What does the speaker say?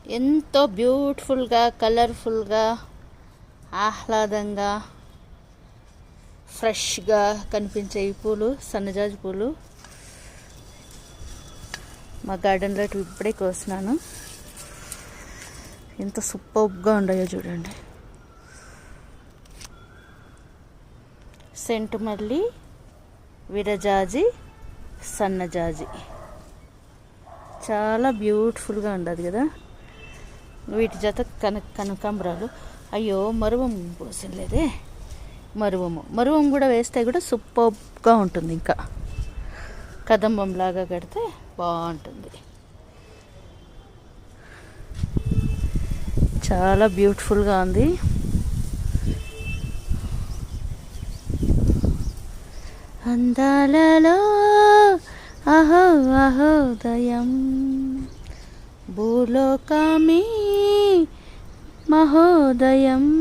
ఎంతో బ్యూటిఫుల్గా, కలర్ఫుల్గా, ఆహ్లాదంగా, ఫ్రెష్గా కనిపించే ఈ పూలు సన్నజాజి పూలు మా గార్డెన్లో ఇప్పుడే కోసినాను. ఎంత సూపర్గా ఉన్నాయో చూడండి. సెంటు మల్లి, విరజాజి, సన్నజాజి చాలా బ్యూటిఫుల్గా ఉండదు కదా. వీటి జత కనకాంబరాలు. అయ్యో మరువం పోసలేదే. మరువం కూడా వేస్తే కూడా సూపర్గా ఉంటుంది. ఇంకా కదంబం లాగా కడితే బాగుంటుంది. చాలా బ్యూటిఫుల్గా ఉంది. అందాలలో అహో అహోదయం, భూలోకమే మహోదయం.